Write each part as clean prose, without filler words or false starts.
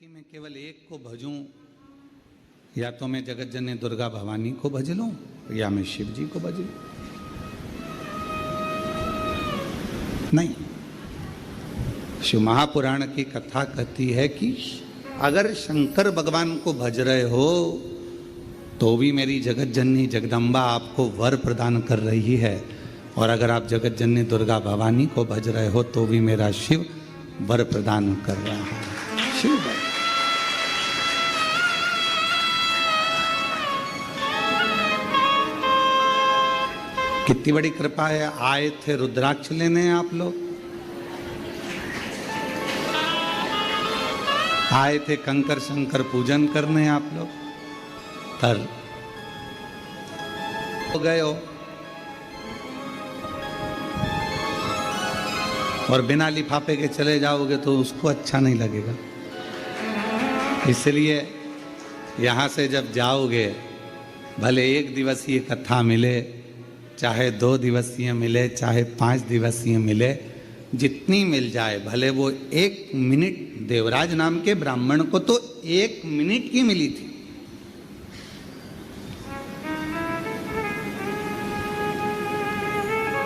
कि मैं केवल एक को भजूं, या तो मैं जगत जननी दुर्गा भवानी को भज लूं या मैं शिव जी को भज लूं। नहीं, शिव महापुराण की कथा कहती है कि अगर शंकर भगवान को भज रहे हो तो भी मेरी जगत जननी जगदम्बा आपको वर प्रदान कर रही है, और अगर आप जगत जननी दुर्गा भवानी को भज रहे हो तो भी मेरा शिव वर प्रदान कर रहा है। शिव वर। कितनी बड़ी कृपा है। आए थे रुद्राक्ष लेने आप लोग, आए थे कंकर शंकर पूजन करने आप लोग, पर हो गए हो और बिना लिफाफे के चले जाओगे तो उसको अच्छा नहीं लगेगा। इसलिए यहाँ से जब जाओगे, भले 1 दिवसीय कथा मिले, चाहे 2 दिवसीय मिले, चाहे 5 दिवसीय मिले, जितनी मिल जाए, भले वो 1 मिनट, देवराज नाम के ब्राह्मण को तो 1 मिनट की मिली थी।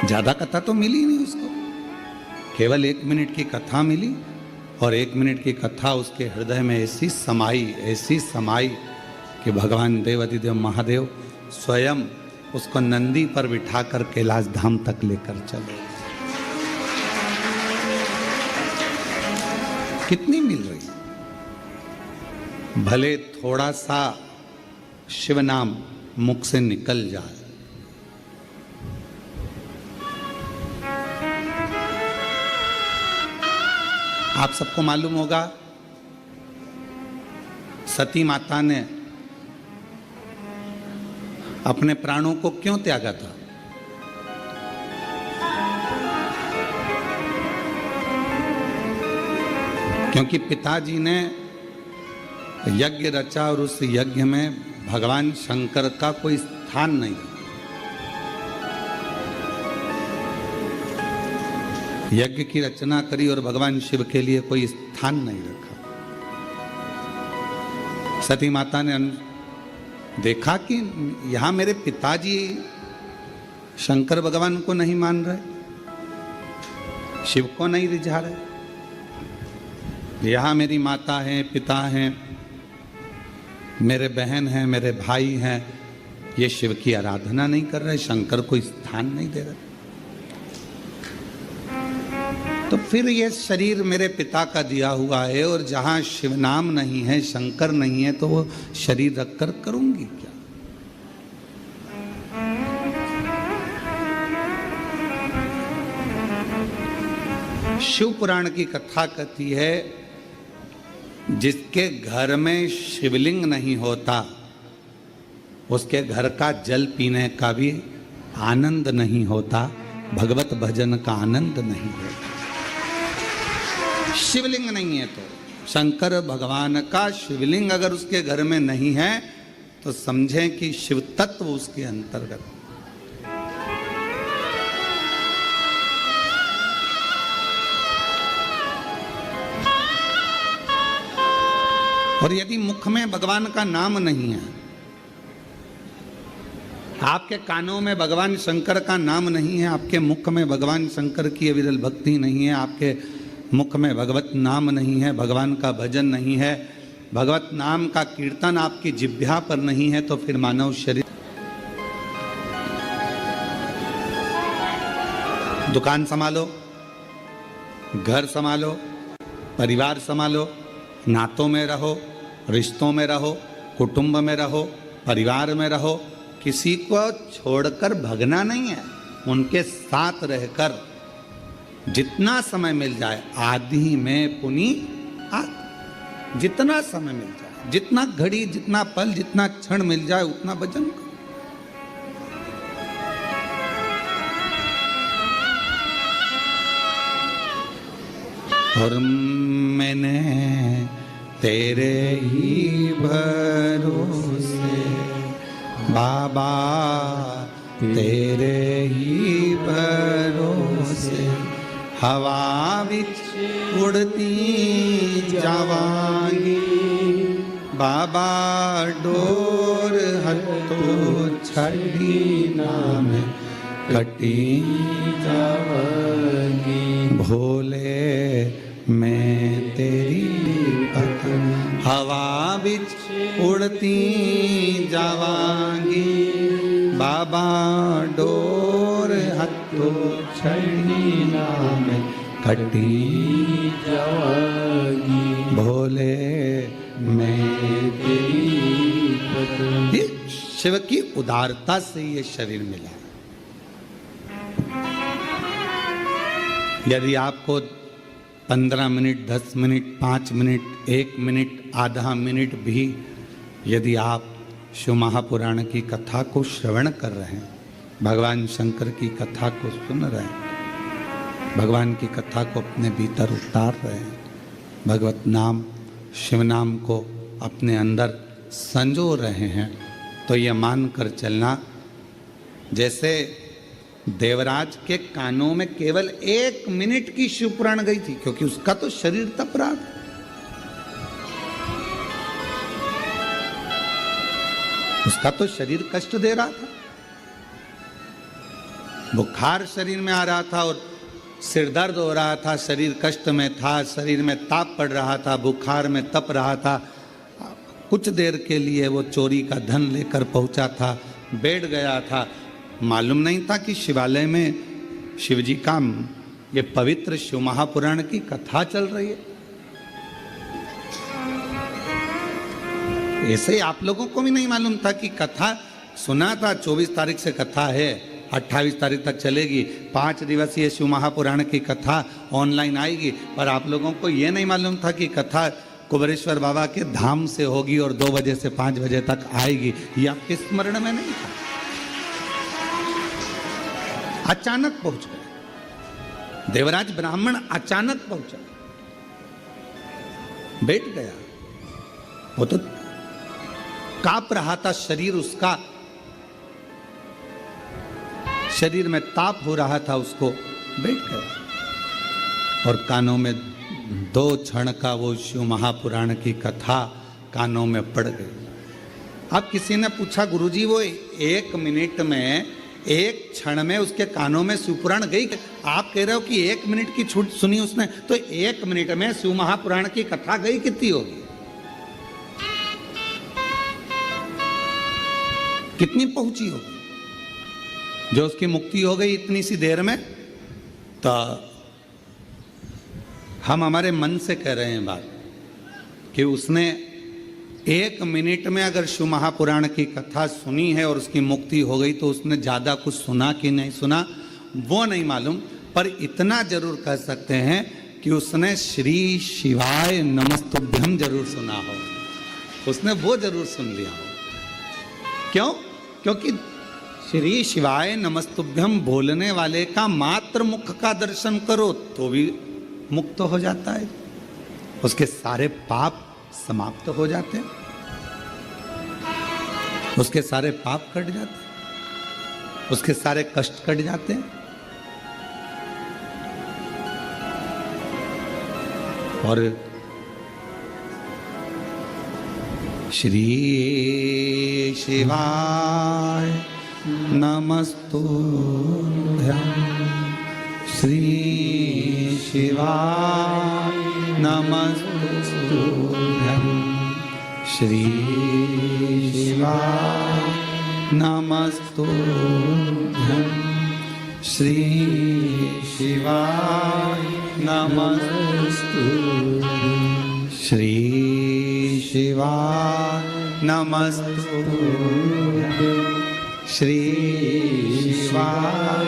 ज्यादा कथा तो मिली नहीं उसको, केवल 1 मिनट की कथा मिली, और 1 मिनट की कथा उसके हृदय में ऐसी समाई कि भगवान देवाधिदेव महादेव स्वयं उसको नंदी पर बिठाकर कैलाश धाम तक लेकर चले। कितनी मिल रही, भले थोड़ा सा शिव नाम मुख से निकल जाए। आप सबको मालूम होगा सती माता ने अपने प्राणों को क्यों त्यागा था? क्योंकि पिताजी ने यज्ञ रचा और उस यज्ञ में भगवान शंकर का कोई स्थान नहीं था। यज्ञ की रचना करी और भगवान शिव के लिए कोई स्थान नहीं रखा। सती माता ने देखा कि यहां मेरे पिताजी शंकर भगवान को नहीं मान रहे, शिव को नहीं रिझा रहे, यहां मेरी माता है, पिता हैं, मेरे बहन हैं, मेरे भाई हैं, ये शिव की आराधना नहीं कर रहे, शंकर को स्थान नहीं दे रहे, तो फिर ये शरीर मेरे पिता का दिया हुआ है, और जहां शिव नाम नहीं है, शंकर नहीं है, तो वो शरीर रखकर करूंगी क्या? शिव पुराण की कथा कहती है जिसके घर में शिवलिंग नहीं होता उसके घर का जल पीने का भी आनंद नहीं होता, भगवत भजन का आनंद नहीं होता। शिवलिंग नहीं है तो, शंकर भगवान का शिवलिंग अगर उसके घर में नहीं है तो समझें कि शिव तत्व उसके अंतर्गत। और यदि मुख में भगवान का नाम नहीं है, आपके कानों में भगवान शंकर का नाम नहीं है, आपके मुख में भगवान शंकर की अविरल भक्ति नहीं है, आपके मुख में भगवत नाम नहीं है, भगवान का भजन नहीं है, भगवत नाम का कीर्तन आपकी जिह्वा पर नहीं है, तो फिर मानव शरीर, दुकान संभालो, घर संभालो, परिवार संभालो, नातों में रहो, रिश्तों में रहो, कुटुंब में रहो, परिवार में रहो, किसी को छोड़कर भगना नहीं है, उनके साथ रहकर जितना समय मिल जाए, आदि में पुनि आदि, जितना समय मिल जाए, जितना घड़ी, जितना पल, जितना क्षण मिल जाए, उतना भजन करो। और मैंने तेरे ही भरोसे बाबा, तेरे ही भरोसे हवा विच उड़ती जावां बाबा डोर हतो छड़ी नाम कटी जावगी। भोले मैं तेरी पतंग हवा बिच उड़ती जावांगी। बाबा डोर हतो छड़ी नाम कटी जावागी। भोले मैं तेरी पतंग। ये शिव की उदारता से ये शरीर मिला। यदि आपको 15 मिनट, 10 मिनट, 5 मिनट, 1 मिनट, आधा मिनट भी यदि आप शिव महापुराण की कथा को श्रवण कर रहे हैं, भगवान शंकर की कथा को सुन रहे हैं, भगवान की कथा को अपने भीतर उतार रहे हैं, भगवत नाम शिव नाम को अपने अंदर संजो रहे हैं, तो ये मान कर चलना जैसे देवराज के कानों में केवल 1 मिनट की शिवपुराण गई थी, क्योंकि उसका तो शरीर तप रहा था। उसका तो शरीर कष्ट दे रहा था, बुखार शरीर में आ रहा था और सिर दर्द हो रहा था, शरीर कष्ट में था, शरीर में ताप पड़ रहा था, बुखार में तप रहा था। कुछ देर के लिए वो चोरी का धन लेकर पहुंचा था, बैठ गया था। मालूम नहीं था कि शिवालय में शिवजी का ये पवित्र शिव महापुराण की कथा चल रही है। ऐसे ही आप लोगों को भी नहीं मालूम था कि कथा सुना था 24 तारीख से कथा है, 28 तारीख तक चलेगी, 5 दिवसीय शिव महापुराण की कथा ऑनलाइन आएगी, पर आप लोगों को ये नहीं मालूम था कि कथा कुबेरेश्वर बाबा के धाम से होगी और 2 बजे से 5 बजे तक आएगी। ये आपके स्मरण में नहीं था। अचानक पहुंच गए देवराज ब्राह्मण, अचानक पहुंचा, बैठ गया। वो तो कांप रहा था शरीर उसका, शरीर में ताप हो रहा था, उसको बैठ गया और कानों में 2 क्षण का वो शिव महापुराण की कथा कानों में पड़ गई। अब किसी ने पूछा, गुरुजी वो 1 मिनट में, 1 क्षण में उसके कानों में शिवपुराण गई? आप कह रहे हो कि 1 मिनट की छूट सुनी उसने, तो 1 मिनट में शिव महापुराण की कथा गई कितनी होगी, कितनी पहुंची होगी? जो उसकी मुक्ति हो गई इतनी सी देर में। तो हम हमारे मन से कह रहे हैं बात कि उसने 1 मिनट में अगर शिव महापुराण की कथा सुनी है और उसकी मुक्ति हो गई, तो उसने ज़्यादा कुछ सुना कि नहीं सुना वो नहीं मालूम, पर इतना जरूर कह सकते हैं कि उसने श्री शिवाय नमस्तुभ्यम जरूर सुना हो, उसने वो जरूर सुन लिया हो। क्यों? क्योंकि श्री शिवाय नमस्तुभ्यम बोलने वाले का मात्र मुख का दर्शन करो तो भी मुक्त हो जाता है, उसके सारे पाप समाप्त हो जाते हैं, उसके सारे पाप कट जाते हैं, उसके सारे कष्ट कट जाते हैं। और श्री शिवाय नमस्तुभ्यं, श्री शिवाय नमस्तुभ्यं, श्री शिवाय नमस्तुभ्यं, श्री शिवाय नमस्तुभ्यं, श्री शिवाय नमस्तुभ्यं, श्री शिवाय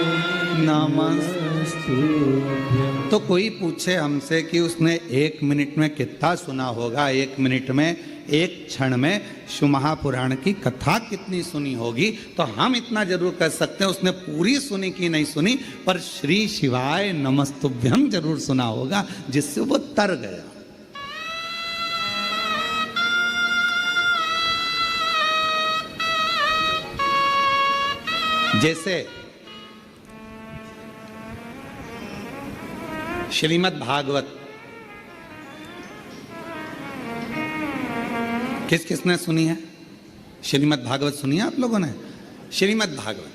नमस्तुभ्यं। तो कोई पूछे हमसे कि उसने 1 मिनट में कितना सुना होगा, 1 मिनट में, 1 क्षण में शिव महापुराण की कथा कितनी सुनी होगी, तो हम इतना जरूर कह सकते हैं उसने पूरी सुनी कि नहीं सुनी, पर श्री शिवाय नमस्तुभ्यम जरूर सुना होगा, जिससे वो तर गया। जैसे श्रीमद् भागवत किस किसने सुनी है? श्रीमद् भागवत सुनी है आप लोगों ने? श्रीमद् भागवत।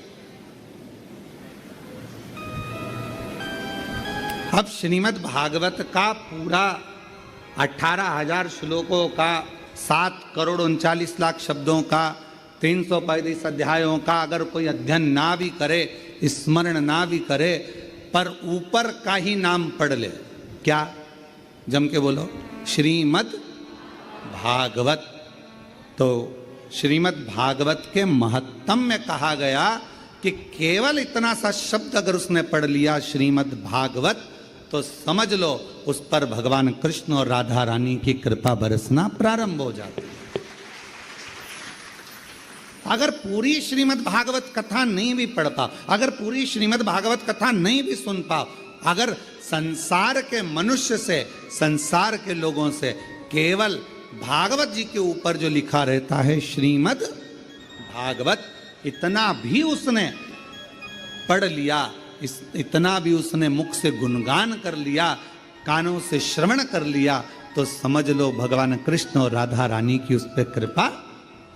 अब श्रीमद् भागवत का पूरा 18,000 श्लोकों का 7,39,00,000 शब्दों का 335 अध्यायों का अगर कोई अध्ययन ना भी करे, स्मरण ना भी करे, पर ऊपर का ही नाम पढ़ ले, क्या? जम के बोलो, श्रीमद् भागवत। तो श्रीमद् भागवत के महत्तम में कहा गया कि केवल इतना सा शब्द अगर उसने पढ़ लिया श्रीमद् भागवत, तो समझ लो उस पर भगवान कृष्ण और राधा रानी की कृपा बरसना प्रारंभ हो जाती। अगर पूरी श्रीमद् भागवत कथा नहीं भी पढ़ पाओ, अगर पूरी श्रीमद् भागवत कथा नहीं भी सुन पाओ, अगर संसार के मनुष्य से, संसार के लोगों से केवल भागवत जी के ऊपर जो लिखा रहता है श्रीमद् भागवत, इतना भी उसने पढ़ लिया, इतना भी उसने मुख से गुणगान कर लिया, कानों से श्रवण कर लिया, तो समझ लो भगवान कृष्ण और राधा रानी की उस पर कृपा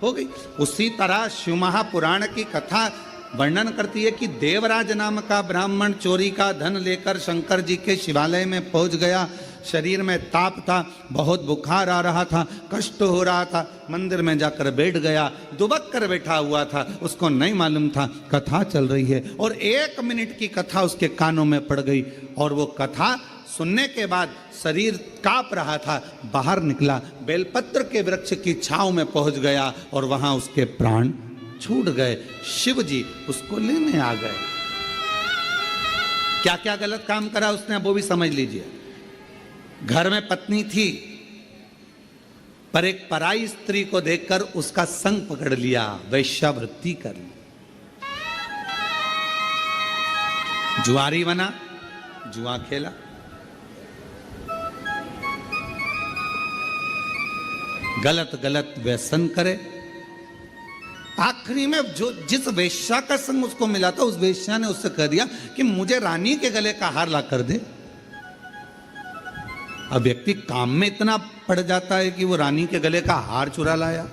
हो गई। उसी तरह शिव महापुराण की कथा वर्णन करती है कि देवराज नाम का ब्राह्मण चोरी का धन लेकर शंकर जी के शिवालय में पहुंच गया। शरीर में ताप था, बहुत बुखार आ रहा था, कष्ट हो रहा था, मंदिर में जाकर बैठ गया, दुबक कर बैठा हुआ था, उसको नहीं मालूम था कथा चल रही है, और 1 मिनट की कथा उसके कानों में पड़ गई, और वो कथा सुनने के बाद शरीर कांप रहा था, बाहर निकला, बेलपत्र के वृक्ष की छांव में पहुंच गया, और वहां उसके प्राण छूट गए। शिव जी उसको लेने आ गए। क्या क्या गलत काम करा उसने, वो भी समझ लीजिए। घर में पत्नी थी, पर एक पराई स्त्री को देखकर उसका संग पकड़ लिया, वैश्यावृत्ति कर ली। जुआरी बना, जुआ खेला, गलत गलत व्यसन करे। आखिरी में जो जिस वेश्या का संग उसको मिला था, उस वेश्या ने उससे कह दिया कि मुझे रानी के गले का हार ला कर दे। अब व्यक्ति काम में इतना पड़ जाता है कि वो रानी के गले का हार चुरा लाया,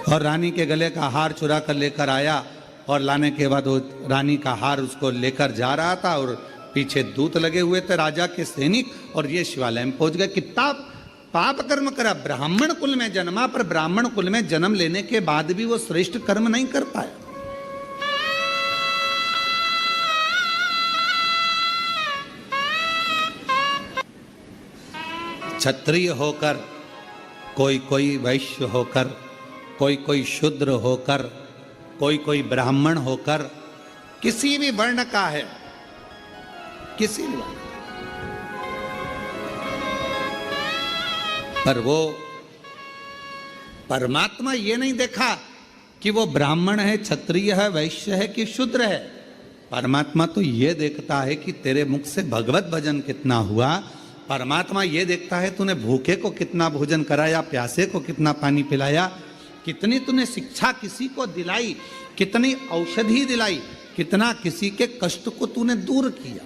और रानी के गले का हार चुरा कर लेकर आया, और लाने के बाद वो रानी का हार उसको लेकर जा रहा था, और पीछे दूत लगे हुए थे राजा के सैनिक, और ये शिवालय में पहुंच गए। कितना पाप कर्म करा, ब्राह्मण कुल में जन्मा, पर ब्राह्मण कुल में जन्म लेने के बाद भी वो श्रेष्ठ कर्म नहीं कर पाया। क्षत्रिय होकर, कोई कोई वैश्य होकर, कोई कोई शूद्र होकर, कोई कोई ब्राह्मण होकर, किसी भी वर्ण का है, किसी भी वर्ण, पर वो परमात्मा ये नहीं देखा कि वो ब्राह्मण है, क्षत्रिय है, वैश्य है कि शूद्र है। परमात्मा तो ये देखता है कि तेरे मुख से भगवत भजन कितना हुआ। परमात्मा ये देखता है तूने भूखे को कितना भोजन कराया, प्यासे को कितना पानी पिलाया, कितनी तूने शिक्षा किसी को दिलाई, कितनी औषधि दिलाई, कितना किसी के कष्ट को तूने दूर किया।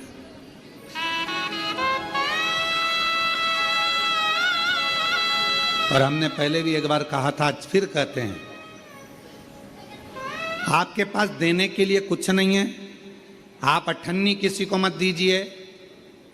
और हमने पहले भी एक बार कहा था, आज फिर कहते हैं, आपके पास देने के लिए कुछ नहीं है, आप अठन्नी किसी को मत दीजिए।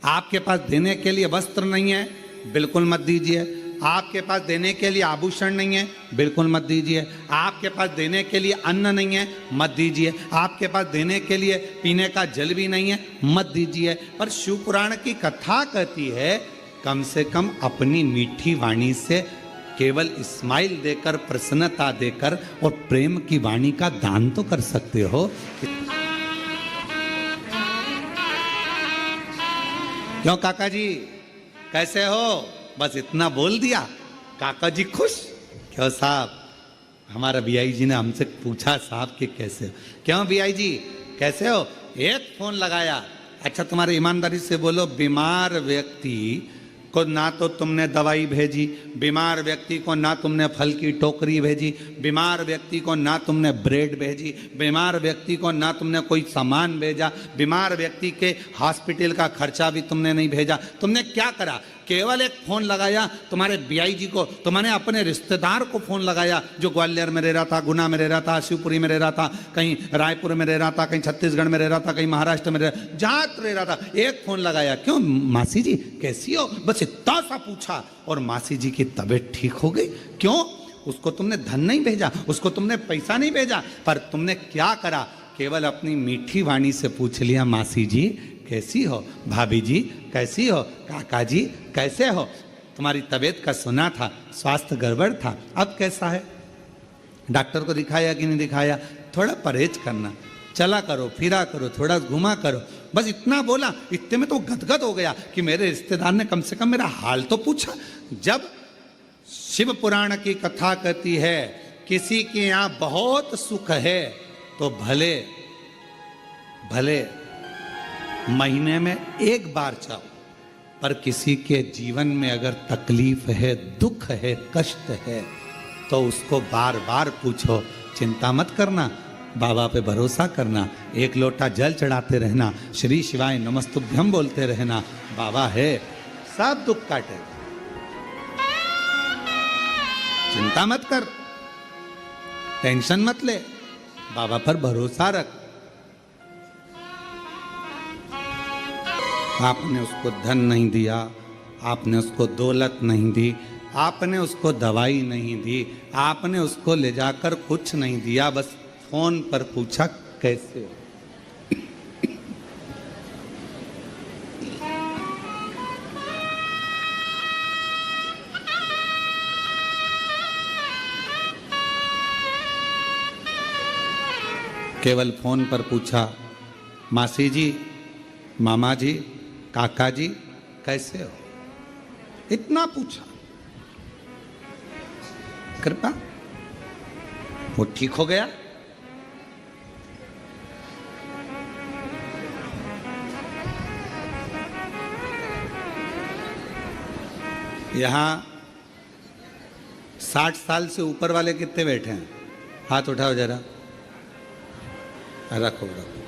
आपके पास देने के लिए वस्त्र नहीं है, बिल्कुल मत दीजिए। आपके पास देने के लिए आभूषण नहीं है, बिल्कुल मत दीजिए। आपके पास देने के लिए अन्न नहीं है, मत दीजिए। आपके पास देने के लिए पीने का जल भी नहीं है, मत दीजिए। पर शिव पुराण की कथा कहती है, कम से कम अपनी मीठी वाणी से केवल स्माइल देकर, प्रसन्नता देकर और प्रेम की वाणी का दान तो कर सकते हो। क्यों काका जी कैसे हो? बस इतना बोल दिया, काका जी खुश। क्यों साहब, हमारा बीआई जी ने हमसे पूछा साहब कि कैसे हो। क्यों बीआई जी कैसे हो? एक फोन लगाया। अच्छा तुम्हारे ईमानदारी से बोलो, बीमार व्यक्ति को ना तो तुमने दवाई भेजी, बीमार व्यक्ति को ना तुमने फल की टोकरी भेजी, बीमार व्यक्ति को ना तुमने ब्रेड भेजी, बीमार व्यक्ति को ना तुमने कोई सामान भेजा, बीमार व्यक्ति के हॉस्पिटल का खर्चा भी तुमने नहीं भेजा। तुमने क्या करा? केवल एक फोन लगाया तुम्हारे बीआई जी को, तुम्हारे अपने रिश्तेदार को फोन लगाया जो ग्वालियर में रह रहा था, गुना में रह रहा था, शिवपुरी में रह रहा था, कहीं रायपुर में रह रहा था, कहीं छत्तीसगढ़ में रह रहा था, कहीं महाराष्ट्र में जहां रह रहा था, एक फोन लगाया, क्यों मासी जी कैसी हो, बस इतना सा पूछा और मासी जी की तबीयत ठीक हो गई। क्यों? उसको तुमने धन नहीं भेजा, उसको तुमने पैसा नहीं भेजा, पर तुमने क्या करा, केवल अपनी मीठी वाणी से पूछ लिया, मासी जी कैसी हो, भाभी जी कैसी हो, काका जी कैसे हो, तुम्हारी तबीयत का सुना था, स्वास्थ्य गड़बड़ था, अब कैसा है, डॉक्टर को दिखाया कि नहीं दिखाया, थोड़ा परहेज करना, चला करो, फिरा करो, थोड़ा घुमा करो, बस इतना बोला। इतने में तो गदगद हो गया कि मेरे रिश्तेदार ने कम से कम मेरा हाल तो पूछा। जब शिव पुराण की कथा कहती है किसी के यहाँ बहुत सुख है तो भले भले महीने में एक बार जाओ, पर किसी के जीवन में अगर तकलीफ है, दुख है, कष्ट है तो उसको बार बार पूछो। चिंता मत करना, बाबा पे भरोसा करना, एक लोटा जल चढ़ाते रहना, श्री शिवाय नमस्तुभ्यम बोलते रहना, बाबा है, सब दुख काटेगा। चिंता मत कर, टेंशन मत ले, बाबा पर भरोसा रख। आपने उसको धन नहीं दिया, आपने उसको दौलत नहीं दी, आपने उसको दवाई नहीं दी, आपने उसको ले जाकर कुछ नहीं दिया, बस फोन पर पूछा कैसे हो। केवल फोन पर पूछा, मासी जी, मामा जी, काका जी कैसे हो, इतना पूछा, कृपा वो ठीक हो गया। यहां 60 साल से ऊपर वाले कितने बैठे हैं, हाथ उठाओ जरा, रखो रखो,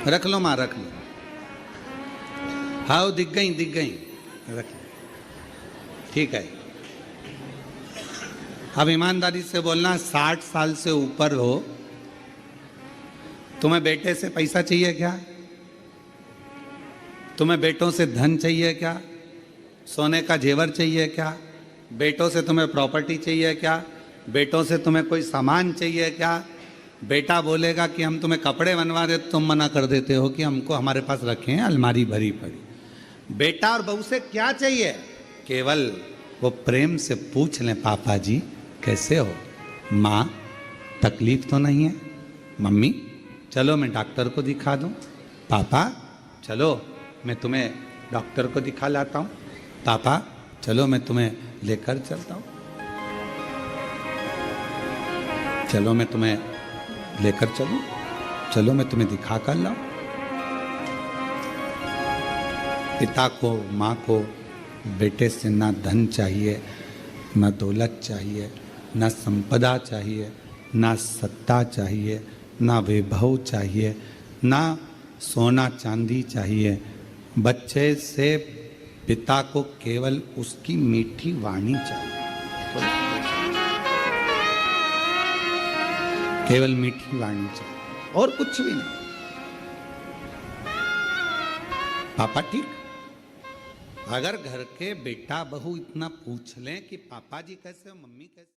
रख लो माँ, रख लो, हाँ दिख गई दिख गई, रख लो, ठीक है। अब ईमानदारी से बोलना, 60 साल से ऊपर हो, तुम्हें बेटे से पैसा चाहिए क्या, तुम्हें बेटों से धन चाहिए क्या, सोने का जेवर चाहिए क्या, बेटों से तुम्हें प्रॉपर्टी चाहिए क्या, बेटों से तुम्हें कोई सामान चाहिए क्या, बेटा बोलेगा कि हम तुम्हें कपड़े बनवा दे, तुम मना कर देते हो कि हमको हमारे पास रखे हैं अलमारी भरी पड़ी। बेटा और बहू से क्या चाहिए, केवल वो प्रेम से पूछ लें, पापा जी कैसे हो, माँ तकलीफ तो नहीं है, मम्मी चलो मैं डॉक्टर को दिखा दूँ, पापा चलो मैं तुम्हें डॉक्टर को दिखा लाता हूँ, पापा चलो मैं तुम्हें लेकर चलता हूँ, चलो मैं तुम्हें लेकर चलूं, चलो मैं तुम्हें दिखा कर लाऊं। पिता को, माँ को बेटे से ना धन चाहिए, ना दौलत चाहिए, ना संपदा चाहिए, ना सत्ता चाहिए, ना वैभव चाहिए, ना सोना चांदी चाहिए। बच्चे से पिता को केवल उसकी मीठी वाणी चाहिए, केवल मीठी वाणी चाहिए और कुछ भी नहीं। पापा ठीक, अगर घर के बेटा बहू इतना पूछ लें कि पापा जी कैसे हो, मम्मी कैसे